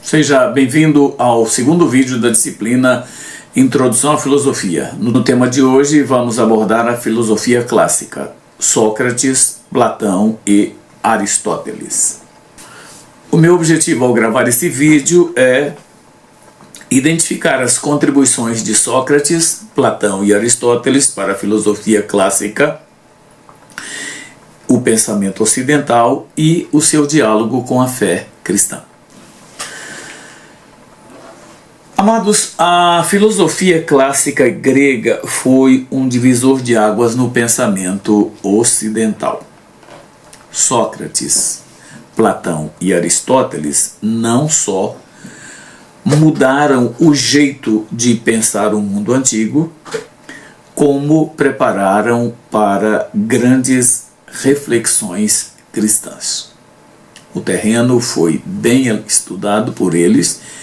Seja bem-vindo ao segundo vídeo da disciplina Introdução à Filosofia. No tema de hoje vamos abordar a filosofia clássica, Sócrates, Platão e Aristóteles. O meu objetivo ao gravar esse vídeo é identificar as contribuições de Sócrates, Platão e Aristóteles para a filosofia clássica, o pensamento ocidental e o seu diálogo com a fé cristã. Amados, a filosofia clássica grega foi um divisor de águas no pensamento ocidental. Sócrates, Platão e Aristóteles não só mudaram o jeito de pensar o mundo antigo, como prepararam para grandes reflexões cristãs. O terreno foi bem estudado por eles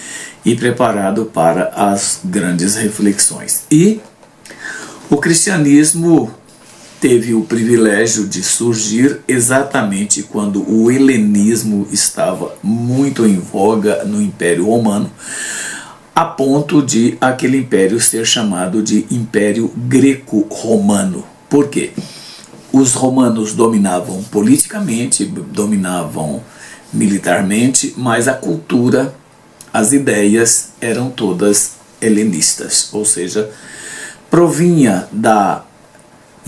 e preparado para as grandes reflexões. E o cristianismo teve o privilégio de surgir exatamente quando o helenismo estava muito em voga no Império Romano, a ponto de aquele império ser chamado de Império Greco-Romano. Por quê? Os romanos dominavam politicamente, dominavam militarmente, mas a cultura, as ideias eram todas helenistas, ou seja, provinha da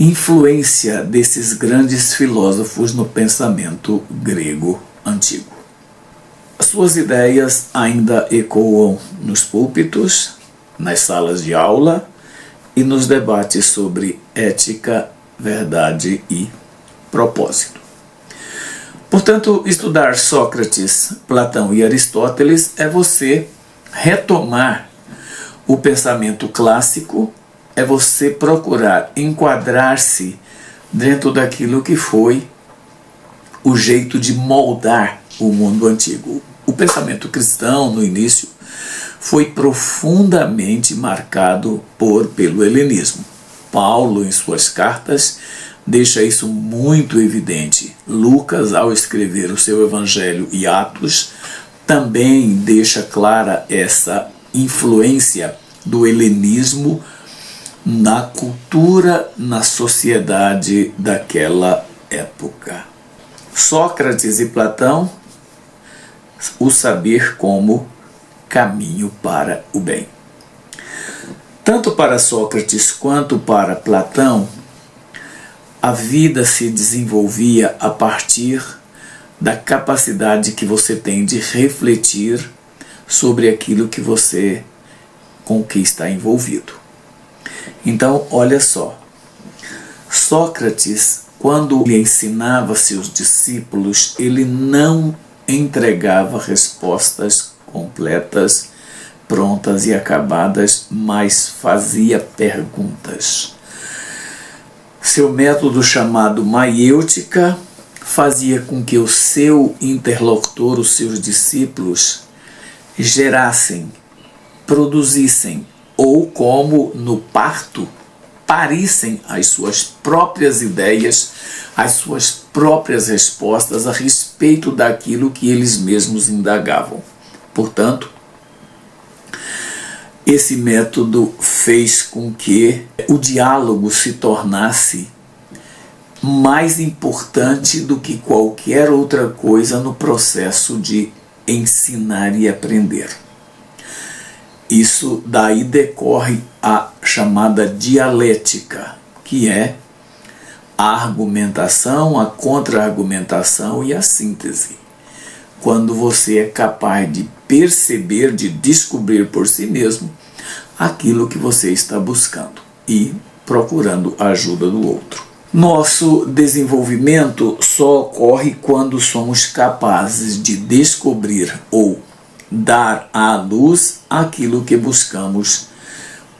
influência desses grandes filósofos no pensamento grego antigo. As suas ideias ainda ecoam nos púlpitos, nas salas de aula e nos debates sobre ética, verdade e propósito. Portanto, estudar Sócrates, Platão e Aristóteles é você retomar o pensamento clássico, é você procurar enquadrar-se dentro daquilo que foi o jeito de moldar o mundo antigo. O pensamento cristão, no início, foi profundamente marcado pelo helenismo. Paulo, em suas cartas, deixa isso muito evidente. Lucas, ao escrever o seu Evangelho e Atos, também deixa clara essa influência do helenismo na cultura, na sociedade daquela época. Sócrates e Platão, o saber como caminho para o bem. Tanto para Sócrates quanto para Platão, a vida se desenvolvia a partir da capacidade que você tem de refletir sobre aquilo com que está envolvido. Então, olha só, Sócrates, quando ele ensinava seus discípulos, ele não entregava respostas completas, prontas e acabadas, mas fazia perguntas. Seu método chamado maiêutica fazia com que o seu interlocutor, os seus discípulos, gerassem, produzissem, ou como no parto, parissem as suas próprias ideias, as suas próprias respostas a respeito daquilo que eles mesmos indagavam. Portanto, esse método fez com que o diálogo se tornasse mais importante do que qualquer outra coisa no processo de ensinar e aprender. Isso daí decorre a chamada dialética, que é a argumentação, a contra-argumentação e a síntese. Quando você é capaz de perceber, de descobrir por si mesmo aquilo que você está buscando e procurando a ajuda do outro. Nosso desenvolvimento só ocorre quando somos capazes de descobrir ou dar à luz aquilo que buscamos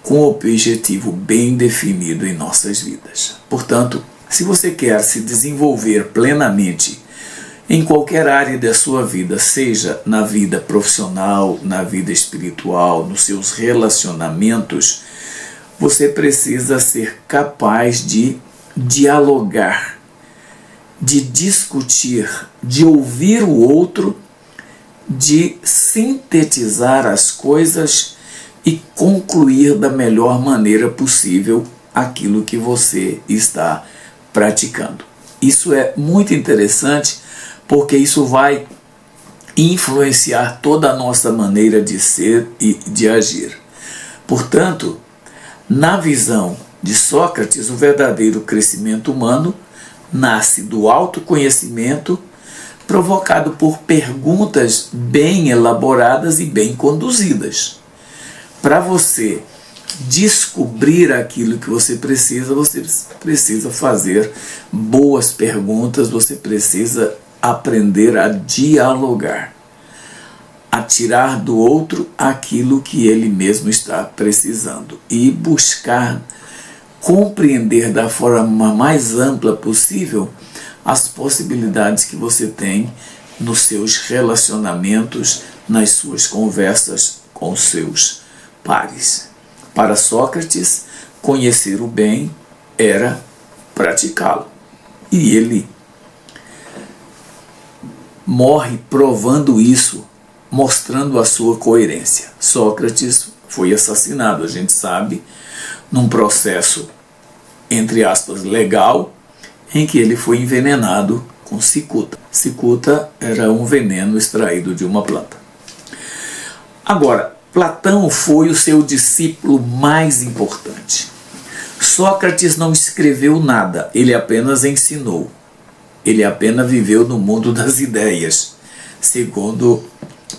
com objetivo bem definido em nossas vidas. Portanto, se você quer se desenvolver plenamente em qualquer área da sua vida, seja na vida profissional, na vida espiritual, nos seus relacionamentos, você precisa ser capaz de dialogar, de discutir, de ouvir o outro de sintetizar as coisas e concluir da melhor maneira possível aquilo que você está praticando. Isso é muito interessante porque isso vai influenciar toda a nossa maneira de ser e de agir. Portanto, na visão de Sócrates, o verdadeiro crescimento humano nasce do autoconhecimento provocado por perguntas bem elaboradas e bem conduzidas. Para você descobrir aquilo que você precisa fazer boas perguntas, você precisa aprender a dialogar, a tirar do outro aquilo que ele mesmo está precisando e buscar compreender da forma mais ampla possível as possibilidades que você tem nos seus relacionamentos, nas suas conversas com seus pares. Para Sócrates, conhecer o bem era praticá-lo. E ele morre provando isso, mostrando a sua coerência. Sócrates foi assassinado, a gente sabe, num processo, entre aspas, legal, em que ele foi envenenado com cicuta. Cicuta era um veneno extraído de uma planta. Agora, Platão foi o seu discípulo mais importante. Sócrates não escreveu nada, ele apenas ensinou. Ele apenas viveu no mundo das ideias, segundo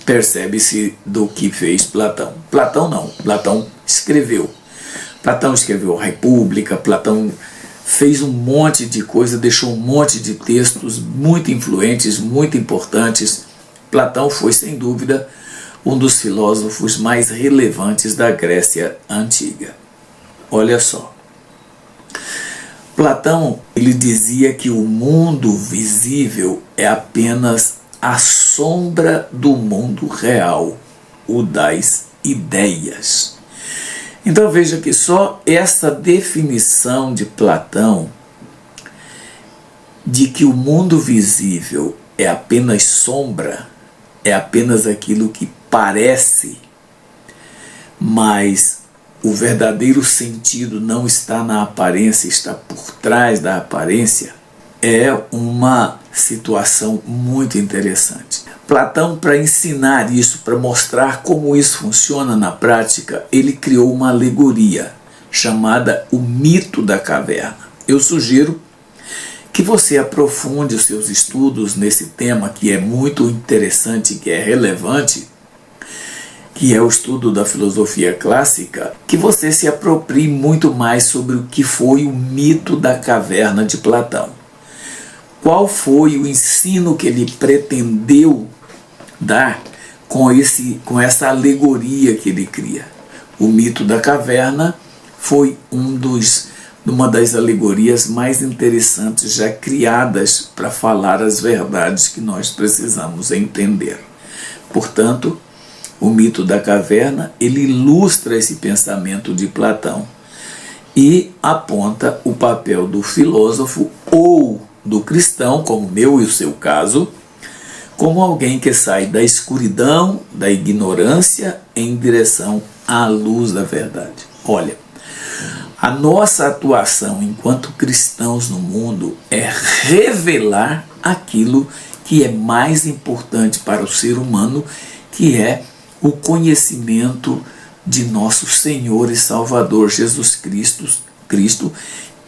percebe-se do que fez Platão. Platão não, Platão escreveu. Platão escreveu a República, Platão fez um monte de coisa, deixou um monte de textos muito influentes, muito importantes. Platão foi, sem dúvida, um dos filósofos mais relevantes da Grécia Antiga. Olha só. Platão, ele dizia que o mundo visível é apenas a sombra do mundo real, o das ideias. Então veja que só essa definição de Platão de que o mundo visível é apenas sombra, é apenas aquilo que parece, mas o verdadeiro sentido não está na aparência, está por trás da aparência, é uma situação muito interessante. Platão, para ensinar isso, para mostrar como isso funciona na prática, ele criou uma alegoria chamada o mito da caverna. Eu sugiro que você aprofunde os seus estudos nesse tema que é muito interessante, que é relevante, que é o estudo da filosofia clássica, que você se aproprie muito mais sobre o que foi o mito da caverna de Platão. Qual foi o ensino que ele pretendeu dar com essa alegoria que ele cria? O mito da caverna foi uma das alegorias mais interessantes já criadas para falar as verdades que nós precisamos entender. Portanto, o mito da caverna, ele ilustra esse pensamento de Platão e aponta o papel do filósofo ou do cristão, como o meu e o seu caso, como alguém que sai da escuridão, da ignorância, em direção à luz da verdade. Olha, a nossa atuação enquanto cristãos no mundo é revelar aquilo que é mais importante para o ser humano, que é o conhecimento de nosso Senhor e Salvador Jesus Cristo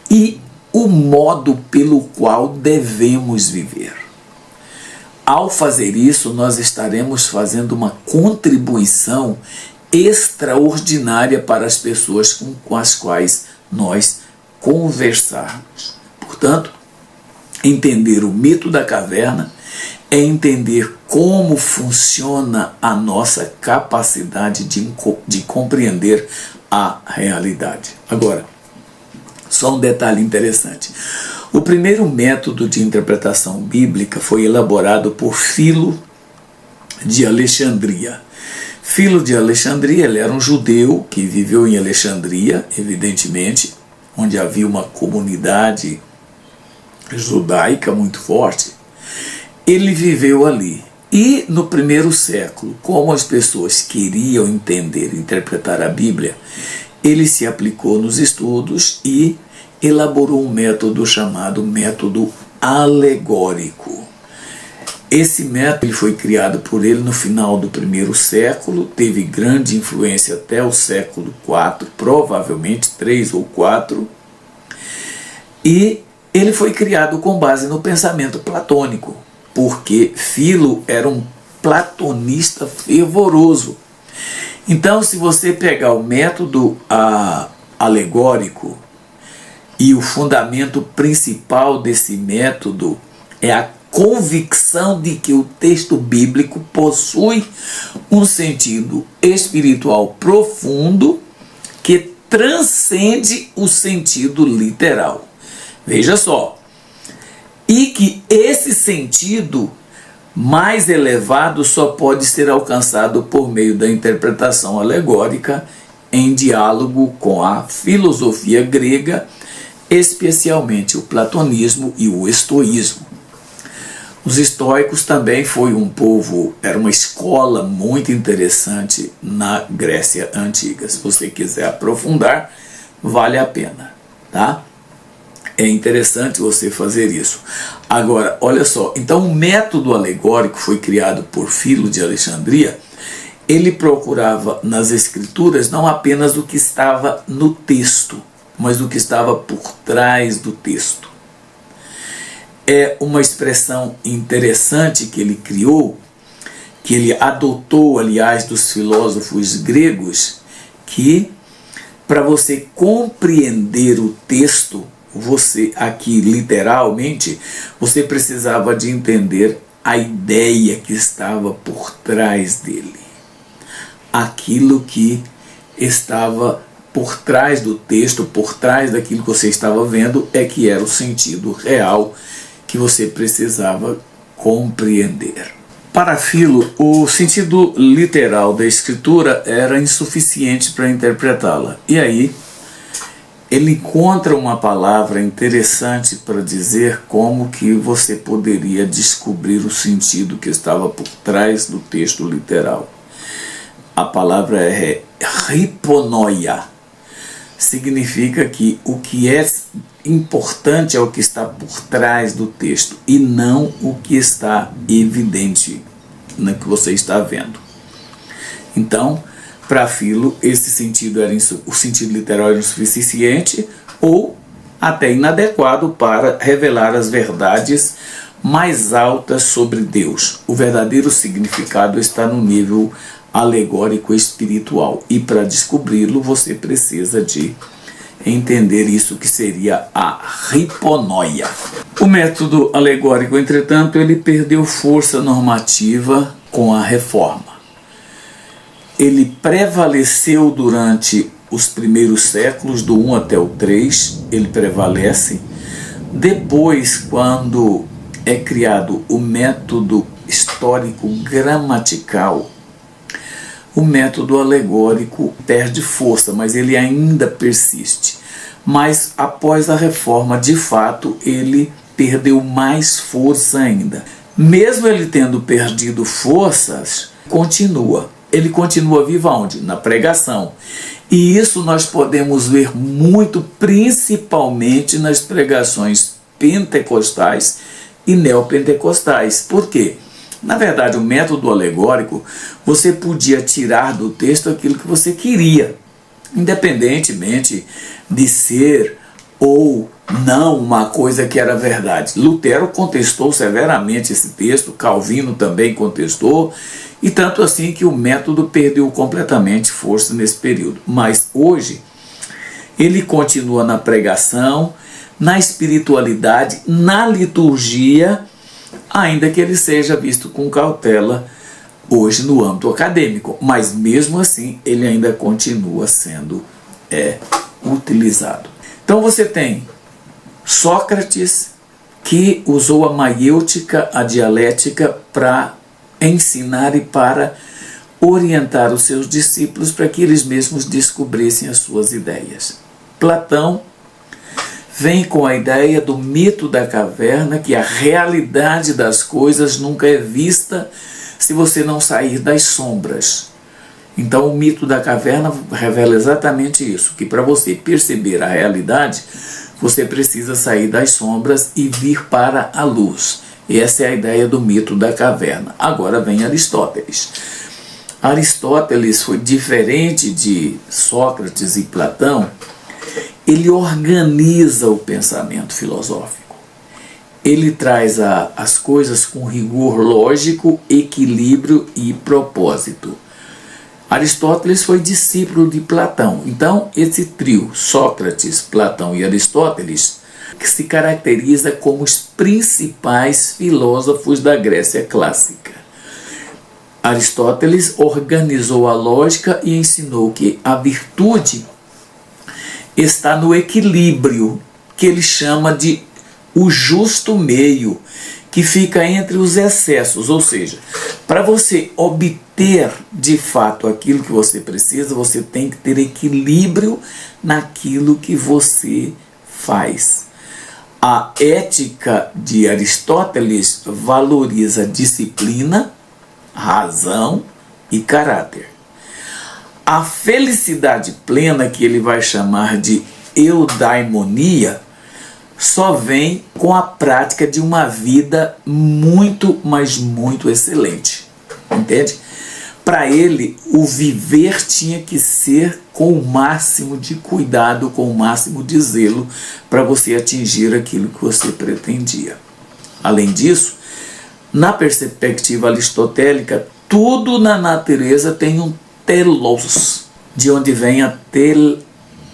e o modo pelo qual devemos viver. Ao fazer isso, nós estaremos fazendo uma contribuição extraordinária para as pessoas com as quais nós conversarmos. Portanto, entender o mito da caverna é entender como funciona a nossa capacidade de compreender a realidade. Agora, só um detalhe interessante. O primeiro método de interpretação bíblica foi elaborado por Filo de Alexandria. Filo de Alexandria, ele era um judeu que viveu em Alexandria, evidentemente, onde havia uma comunidade judaica muito forte. Ele viveu ali E no primeiro século, como as pessoas queriam entender e interpretar a Bíblia, ele se aplicou nos estudos e elaborou um método chamado método alegórico. Esse método foi criado por ele no final do primeiro século, teve grande influência até o século IV, provavelmente 3 ou 4, e ele foi criado com base no pensamento platônico, porque Filo era um platonista fervoroso. Então, se você pegar o método alegórico, e o fundamento principal desse método é a convicção de que o texto bíblico possui um sentido espiritual profundo que transcende o sentido literal. Veja só. E que esse sentido mais elevado só pode ser alcançado por meio da interpretação alegórica em diálogo com a filosofia grega, especialmente o platonismo e o estoísmo. Os estoicos também era uma escola muito interessante na Grécia Antiga. Se você quiser aprofundar, vale a pena, tá? É interessante você fazer isso. Agora, olha só, então o método alegórico foi criado por Filo de Alexandria. Ele procurava nas escrituras não apenas o que estava no texto, mas o que estava por trás do texto. É uma expressão interessante que ele criou, que ele adotou, aliás, dos filósofos gregos, que para você compreender o texto, você aqui literalmente, você precisava de entender a ideia que estava por trás dele. Aquilo que estava por trás do texto, por trás daquilo que você estava vendo, é que era o sentido real que você precisava compreender. Para Filo, o sentido literal da escritura era insuficiente para interpretá-la. E aí, ele encontra uma palavra interessante para dizer como que você poderia descobrir o sentido que estava por trás do texto literal. A palavra é hiponoia. Significa que o que é importante é o que está por trás do texto e não o que está evidente no que você está vendo. Então, para Filo, esse sentido o sentido literal era insuficiente ou até inadequado para revelar as verdades mais altas sobre Deus. O verdadeiro significado está no nível alegórico espiritual, e para descobri-lo você precisa de entender isso que seria a hiponoia. O método alegórico, entretanto, ele perdeu força normativa com a reforma. Ele prevaleceu durante os primeiros séculos, do 1 até o 3, ele prevalece. Depois, quando é criado o método histórico gramatical, o método alegórico perde força, mas ele ainda persiste. Mas após a reforma, de fato, ele perdeu mais força ainda. Mesmo ele tendo perdido forças, ele continua vivo aonde? Na pregação. E isso nós podemos ver muito, principalmente nas pregações pentecostais e neopentecostais. Por quê? Na verdade, o método alegórico, você podia tirar do texto aquilo que você queria, independentemente de ser ou não uma coisa que era verdade. Lutero contestou severamente esse texto, Calvino também contestou, e tanto assim que o método perdeu completamente força nesse período. Mas hoje, ele continua na pregação, na espiritualidade, na liturgia, ainda que ele seja visto com cautela hoje no âmbito acadêmico, mas mesmo assim ele ainda continua sendo utilizado. Então você tem Sócrates, que usou a maiêutica, a dialética, para ensinar e para orientar os seus discípulos para que eles mesmos descobrissem as suas ideias. Platão vem com a ideia do mito da caverna, que a realidade das coisas nunca é vista se você não sair das sombras. Então o mito da caverna revela exatamente isso, que para você perceber a realidade, você precisa sair das sombras e vir para a luz. Essa é a ideia do mito da caverna. Agora vem Aristóteles. Aristóteles foi diferente de Sócrates e Platão. Ele organiza o pensamento filosófico. Ele traz as coisas com rigor lógico, equilíbrio e propósito. Aristóteles foi discípulo de Platão. Então, esse trio, Sócrates, Platão e Aristóteles, que se caracteriza como os principais filósofos da Grécia clássica. Aristóteles organizou a lógica e ensinou que a virtude está no equilíbrio, que ele chama de o justo meio, que fica entre os excessos. Ou seja, para você obter de fato aquilo que você precisa, você tem que ter equilíbrio naquilo que você faz. A ética de Aristóteles valoriza disciplina, razão e caráter. A felicidade plena, que ele vai chamar de eudaimonia, só vem com a prática de uma vida muito, mas muito excelente. Entende? Para ele, o viver tinha que ser com o máximo de cuidado, com o máximo de zelo, para você atingir aquilo que você pretendia. Além disso, na perspectiva aristotélica, tudo na natureza tem um telos, de onde vem a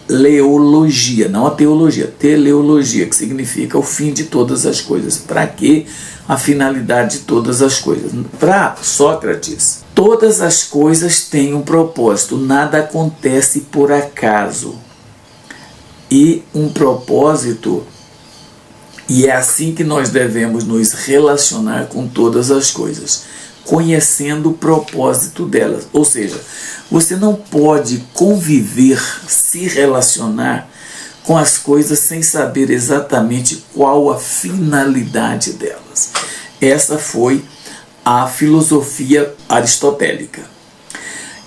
teleologia, não a teologia, teleologia, que significa o fim de todas as coisas. Para quê? A finalidade de todas as coisas. Para Sócrates, todas as coisas têm um propósito, nada acontece por acaso. E um propósito, e é assim que nós devemos nos relacionar com todas as coisas, conhecendo o propósito delas. Ou seja, você não pode conviver, se relacionar com as coisas sem saber exatamente qual a finalidade delas. Essa foi a filosofia aristotélica.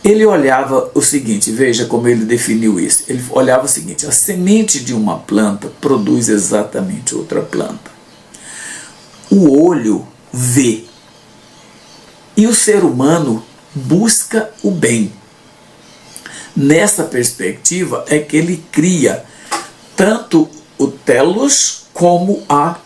Ele olhava o seguinte, veja como ele definiu isso. Ele olhava o seguinte: a semente de uma planta produz exatamente outra planta. O olho vê. E o ser humano busca o bem. Nessa perspectiva é que ele cria tanto o telos como a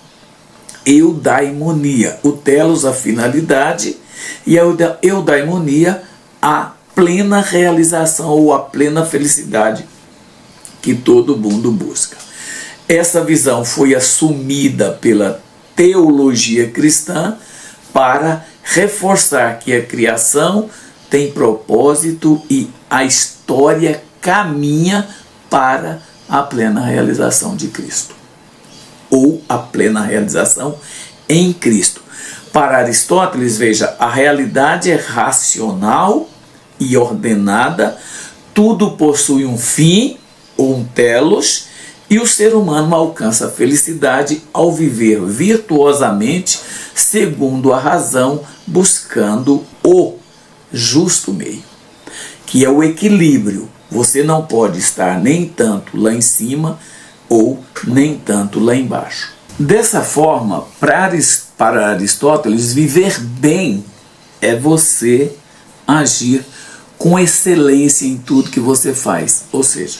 eudaimonia. O telos, a finalidade, e a eudaimonia, a plena realização ou a plena felicidade que todo mundo busca. Essa visão foi assumida pela teologia cristã para reforçar que a criação tem propósito e a história caminha para a plena realização de Cristo, ou a plena realização em Cristo. Para Aristóteles, veja, a realidade é racional e ordenada, tudo possui um fim, ou um telos, e o ser humano alcança a felicidade ao viver virtuosamente, segundo a razão, buscando o justo meio, que é o equilíbrio. Você não pode estar nem tanto lá em cima ou nem tanto lá embaixo. Dessa forma, para Aristóteles, viver bem é você agir com excelência em tudo que você faz. Ou seja,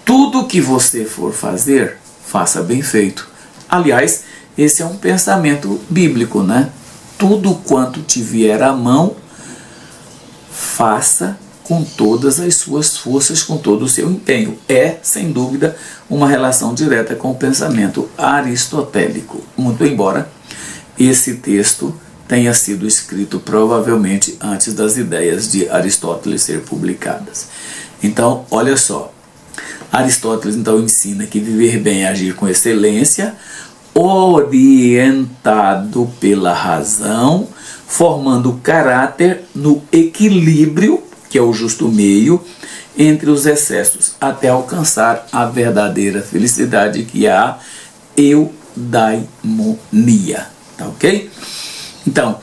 tudo que você for fazer, faça bem feito. Aliás, esse é um pensamento bíblico, né? Tudo quanto te vier à mão, faça com todas as suas forças, com todo o seu empenho. É, sem dúvida, uma relação direta com o pensamento aristotélico. Muito embora esse texto tenha sido escrito provavelmente antes das ideias de Aristóteles ser publicadas. Então, olha só. Aristóteles então ensina que viver bem é agir com excelência, orientado pela razão, formando caráter no equilíbrio, que é o justo meio, entre os excessos, até alcançar a verdadeira felicidade, que é a eudaimonia. Tá ok? Então,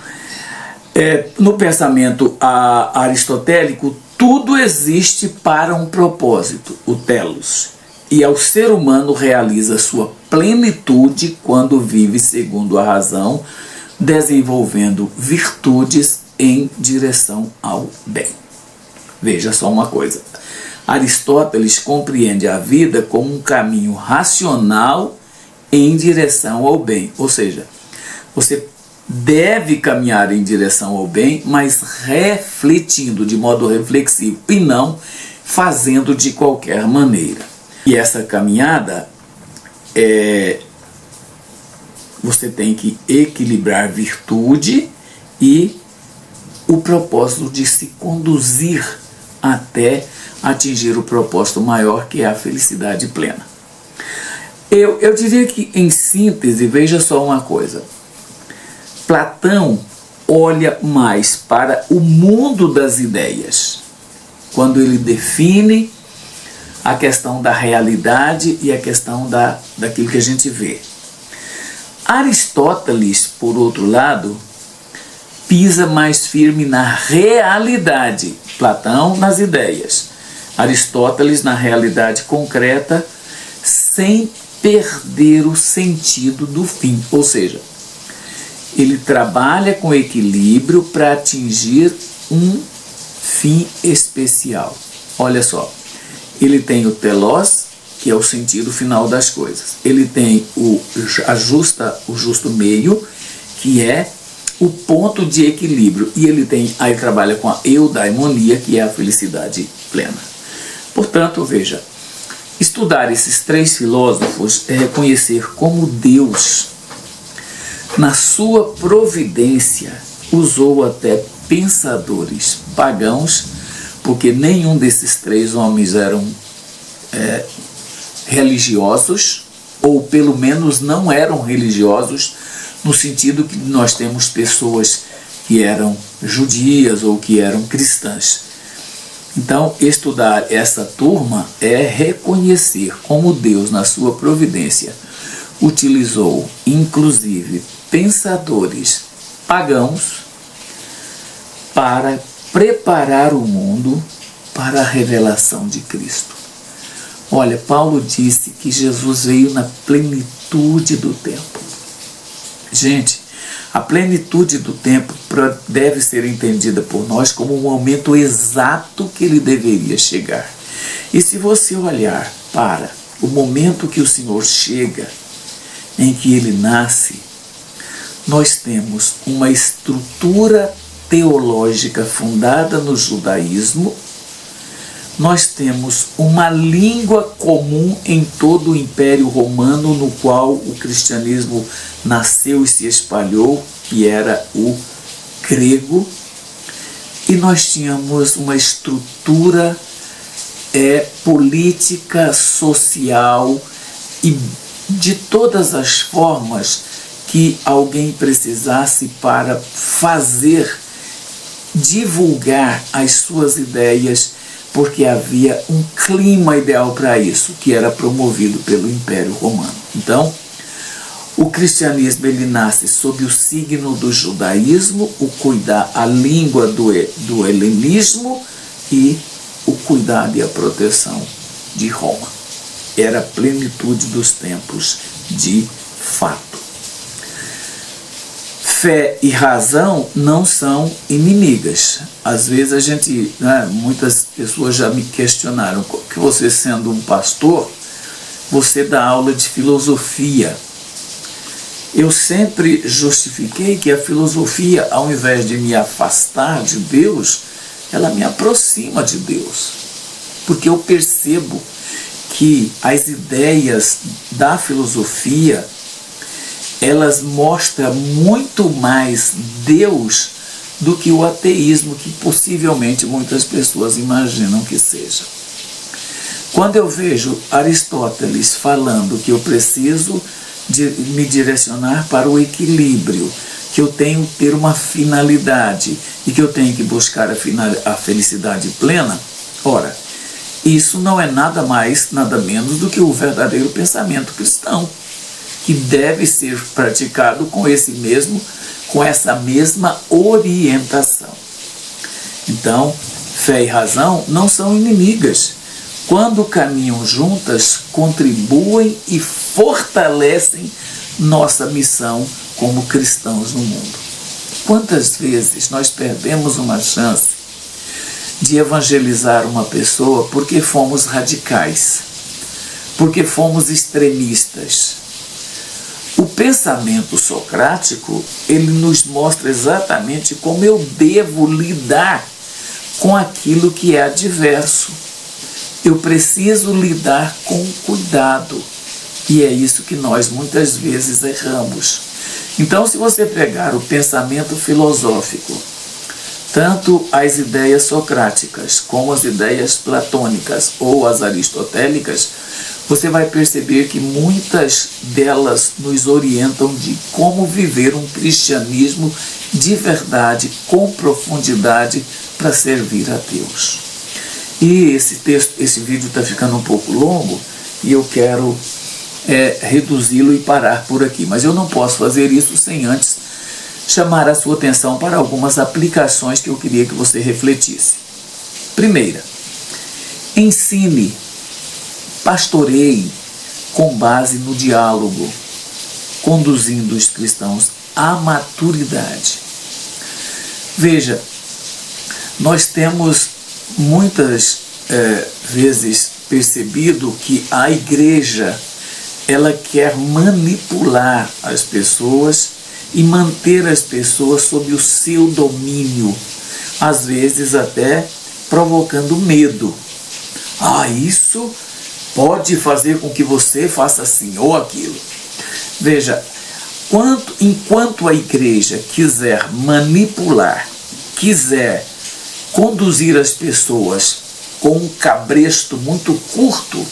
No pensamento aristotélico, tudo existe para um propósito, o telos. E ao ser humano realiza sua plenitude quando vive segundo a razão, desenvolvendo virtudes em direção ao bem. Veja só uma coisa. Aristóteles compreende a vida como um caminho racional em direção ao bem. Ou seja, você deve caminhar em direção ao bem, mas refletindo de modo reflexivo e não fazendo de qualquer maneira. E essa caminhada você tem que equilibrar virtude e o propósito de se conduzir até atingir o propósito maior, que é a felicidade plena. Eu diria que, em síntese, veja só uma coisa. Platão olha mais para o mundo das ideias, quando ele define a questão da realidade e a questão daquilo que a gente vê. Aristóteles, por outro lado, pisa mais firme na realidade. Platão nas ideias, Aristóteles na realidade concreta, sem perder o sentido do fim. Ou seja, ele trabalha com equilíbrio para atingir um fim especial. Olha só, ele tem o telos, que é o sentido final das coisas. Ele tem o justo meio, que é o ponto de equilíbrio. E ele trabalha com a eudaimonia, que é a felicidade plena. Portanto, veja, estudar esses três filósofos é reconhecer como Deus, na sua providência, usou até pensadores pagãos, porque nenhum desses três homens eram religiosos, ou pelo menos não eram religiosos, no sentido que nós temos pessoas que eram judias ou que eram cristãs. Então, estudar essa turma é reconhecer como Deus, na sua providência, utilizou, inclusive, pensadores pagãos para preparar o mundo para a revelação de Cristo. Olha, Paulo disse que Jesus veio na plenitude do tempo. Gente, a plenitude do tempo deve ser entendida por nós como o momento exato que ele deveria chegar. E se você olhar para o momento que o Senhor chega, em que ele nasce, nós temos uma estrutura teológica fundada no judaísmo, nós temos uma língua comum em todo o Império Romano, no qual o cristianismo nasceu e se espalhou, que era o grego, e nós tínhamos uma estrutura política, social e de todas as formas que alguém precisasse para divulgar as suas ideias, porque havia um clima ideal para isso, que era promovido pelo Império Romano. Então, o cristianismo ele nasce sob o signo do judaísmo, a língua do helenismo e o cuidado e a proteção de Roma. Era a plenitude dos tempos de fato. Fé e razão não são inimigas. Às vezes muitas pessoas já me questionaram que você, sendo um pastor, você dá aula de filosofia. Eu sempre justifiquei que a filosofia, ao invés de me afastar de Deus, ela me aproxima de Deus. Porque eu percebo que as ideias da filosofia, elas mostram muito mais Deus do que o ateísmo, que possivelmente muitas pessoas imaginam que seja. Quando eu vejo Aristóteles falando que eu preciso me direcionar para o equilíbrio, que eu tenho que ter uma finalidade e que eu tenho que buscar a felicidade plena, ora, isso não é nada mais, nada menos do que o verdadeiro pensamento cristão, que deve ser praticado com com essa mesma orientação. Então, fé e razão não são inimigas. Quando caminham juntas, contribuem e fortalecem nossa missão como cristãos no mundo. Quantas vezes nós perdemos uma chance de evangelizar uma pessoa porque fomos radicais, porque fomos extremistas? O pensamento socrático, ele nos mostra exatamente como eu devo lidar com aquilo que é adverso. Eu preciso lidar com cuidado. E é isso que nós muitas vezes erramos. Então, se você pegar o pensamento filosófico, tanto as ideias socráticas como as ideias platônicas ou as aristotélicas, você vai perceber que muitas delas nos orientam de como viver um cristianismo de verdade, com profundidade, para servir a Deus. E esse vídeo está ficando um pouco longo e eu quero reduzi-lo e parar por aqui. Mas eu não posso fazer isso sem antes chamar a sua atenção para algumas aplicações que eu queria que você refletisse. Primeira, ensine, pastoreie com base no diálogo, conduzindo os cristãos à maturidade. Veja, nós temos muitas vezes percebido que a igreja ela quer manipular as pessoas e manter as pessoas sob o seu domínio, às vezes até provocando medo. Isso pode fazer com que você faça assim ou aquilo. Veja, enquanto a igreja quiser manipular, quiser conduzir as pessoas com um cabresto muito curto,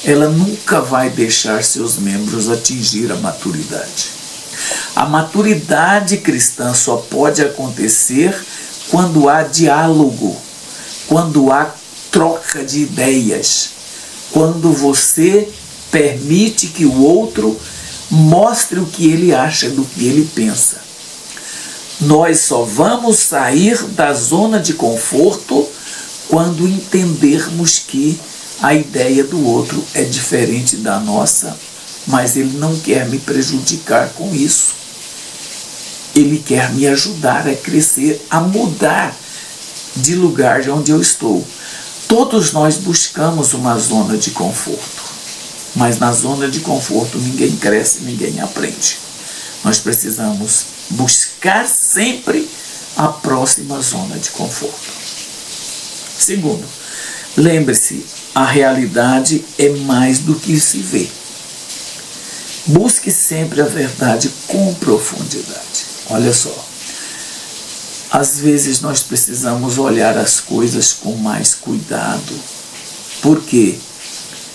ela nunca vai deixar seus membros atingir a maturidade. A maturidade cristã só pode acontecer quando há diálogo, quando há troca de ideias, quando você permite que o outro mostre o que ele acha do que ele pensa. Nós só vamos sair da zona de conforto quando entendermos que a ideia do outro é diferente da nossa, mas ele não quer me prejudicar com isso. Ele quer me ajudar a crescer, a mudar de lugar de onde eu estou. Todos nós buscamos uma zona de conforto, mas na zona de conforto ninguém cresce, ninguém aprende. Nós precisamos buscar sempre a próxima zona de conforto. Segundo, lembre-se, a realidade é mais do que se vê. Busque sempre a verdade com profundidade. Olha só, às vezes nós precisamos olhar as coisas com mais cuidado, porque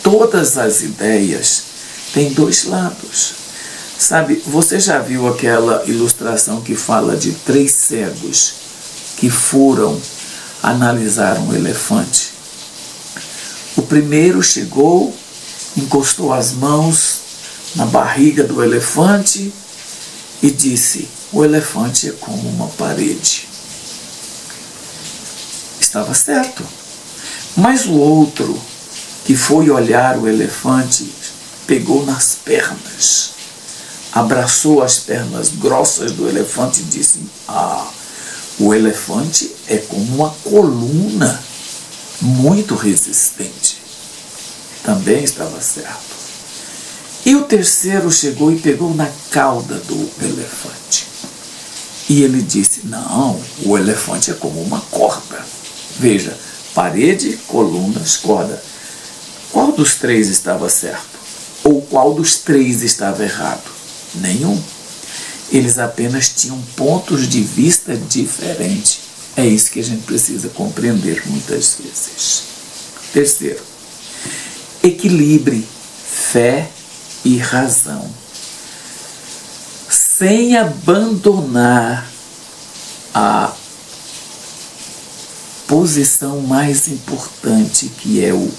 todas as ideias têm dois lados. Sabe, você já viu aquela ilustração que fala de 3 cegos que foram analisar um elefante? O primeiro chegou, encostou as mãos na barriga do elefante e disse: o elefante é como uma parede. Estava certo. Mas o outro, que foi olhar o elefante, pegou nas pernas, abraçou as pernas grossas do elefante e disse: o elefante é como uma coluna muito resistente. Também estava certo. E o terceiro chegou e pegou na cauda do elefante. E ele disse: não, o elefante é como uma corda. Veja, parede, colunas, corda. Qual dos 3 estava certo? Ou qual dos 3 estava errado? Nenhum. Eles apenas tinham pontos de vista diferentes. É isso que a gente precisa compreender muitas vezes. Terceiro, equilibre fé e razão, sem abandonar a posição mais importante, que é o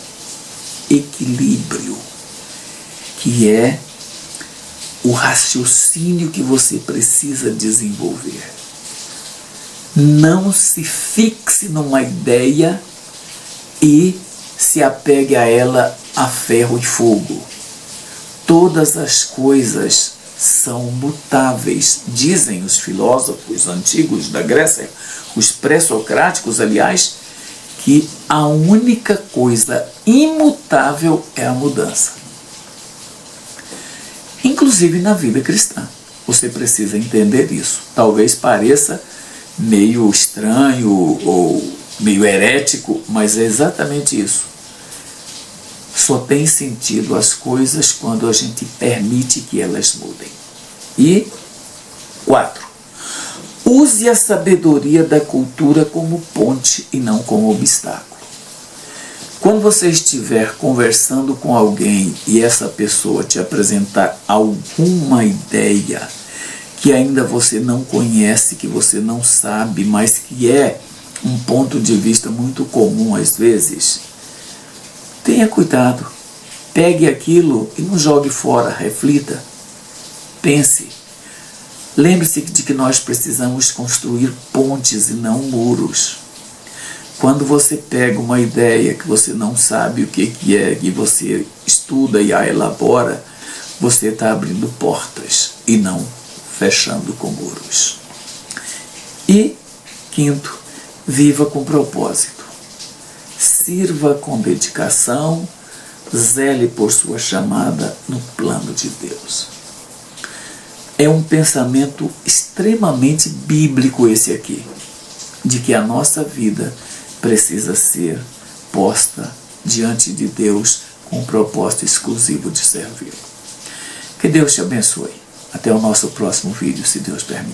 equilíbrio, que é o raciocínio que você precisa desenvolver. Não se fixe numa ideia e se apegue a ela a ferro e fogo. Todas as coisas são mutáveis, dizem os filósofos antigos da Grécia, os pré-socráticos, aliás, que a única coisa imutável é a mudança. Inclusive na vida cristã. Você precisa entender isso. Talvez pareça meio estranho ou meio herético, mas é exatamente isso. Só tem sentido as coisas quando a gente permite que elas mudem. E 4. Use a sabedoria da cultura como ponte e não como obstáculo. Quando você estiver conversando com alguém e essa pessoa te apresentar alguma ideia que ainda você não conhece, que você não sabe, mas que é um ponto de vista muito comum às vezes, tenha cuidado. Pegue aquilo e não jogue fora, reflita, pense. Lembre-se de que nós precisamos construir pontes e não muros. Quando você pega uma ideia que você não sabe o que é, e você estuda e a elabora, você está abrindo portas e não fechando com muros. E 5, viva com propósito. Sirva com dedicação, zele por sua chamada no plano de Deus. É um pensamento extremamente bíblico esse aqui, de que a nossa vida precisa ser posta diante de Deus com o propósito exclusivo de servi-lo. Que Deus te abençoe. Até o nosso próximo vídeo, se Deus permitir.